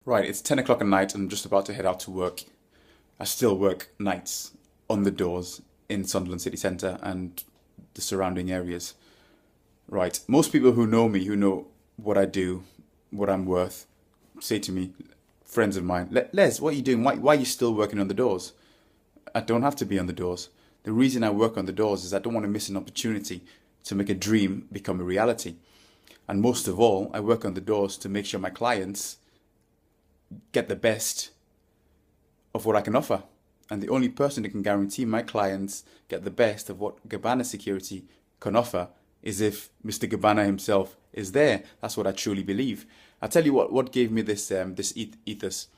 Right, it's 10 o'clock at night and I'm just about to head out to work. I still work nights on the doors in Sunderland city centre and the surrounding areas. Right, most people who know me, who know what I do, what I'm worth, say to me, friends of mine, Les, what are you doing? Why are you still working on the doors? I don't have to be on the doors. The reason I work on the doors is I don't want to miss an opportunity to make a dream become a reality. And most of all, I work on the doors to make sure my clients get the best of what I can offer. And the only person that can guarantee my clients get the best of what Gabbana Security can offer is if Mr. Gabbana himself is there. That's what I truly believe. I'll tell you what gave me this ethos.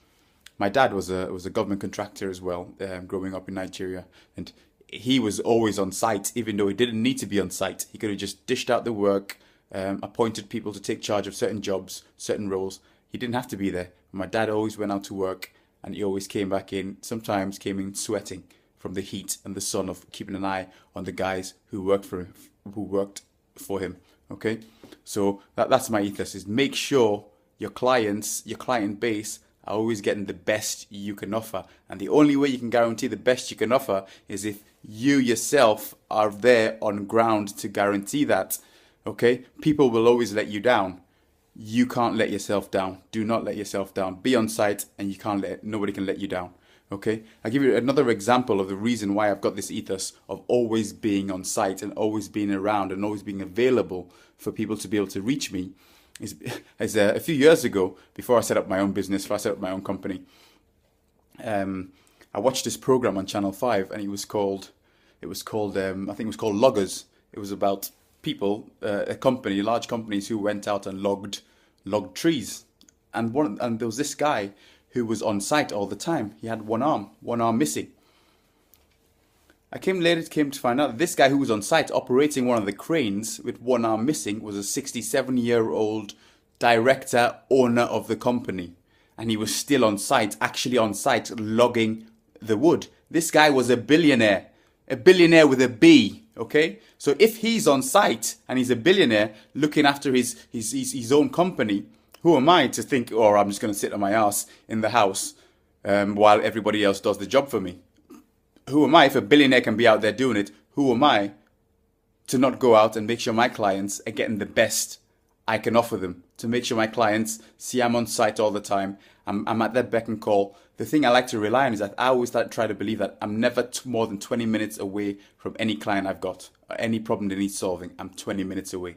My dad was a government contractor as well, growing up in Nigeria, and he was always on site, even though he didn't need to be on site. He could have just dished out the work, appointed people to take charge of certain jobs, certain roles. He didn't have to be there. My dad always went out to work, and he always came back in, sometimes came in sweating from the heat and the sun of keeping an eye on the guys who worked for him. Okay, so that's my ethos: is make sure your client base are always getting the best you can offer. And the only way you can guarantee the best you can offer is if you yourself are there on ground to guarantee that. Okay, people will always let you down. You can't let yourself down. Do not let yourself down. Be on site, and nobody can let you down. Okay, I'll give you another example of the reason why I've got this ethos of always being on site and always being around and always being available for people to be able to reach me. Is a few years ago, before I set up my own business, before I set up my own company, I watched this program on Channel 5, and I think it was called Loggers. It was about people, large companies who went out and logged trees, and there was this guy who was on site all the time. He had one arm missing. I came to find out that this guy who was on site operating one of the cranes with one arm missing was a 67-year-old director, owner of the company. And he was still on site, actually on site, logging the wood. This guy was a billionaire with a B, okay? So if he's on site and he's a billionaire looking after his own company, who am I to think, oh, I'm just going to sit on my ass in the house while everybody else does the job for me? Who am I? If a billionaire can be out there doing it, who am I to not go out and make sure my clients are getting the best I can offer them? To make sure my clients see I'm on site all the time. I'm at their beck and call. The thing I like to rely on is that I always try to believe that I'm never more than 20 minutes away from any client I've got, or any problem they need solving. I'm 20 minutes away.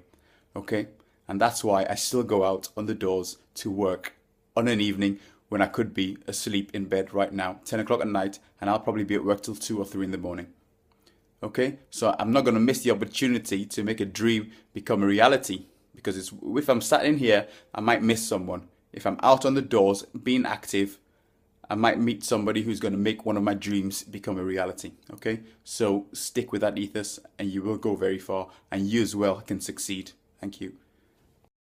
Okay? And that's why I still go out on the doors to work on an evening when I could be asleep in bed right now, 10 o'clock at night, and I'll probably be at work till 2 or 3 in the morning. Okay? So I'm not going to miss the opportunity to make a dream become a reality, because if I'm sat in here, I might miss someone. If I'm out on the doors, being active, I might meet somebody who's going to make one of my dreams become a reality. Okay? So stick with that ethos, and you will go very far, and you as well can succeed. Thank you.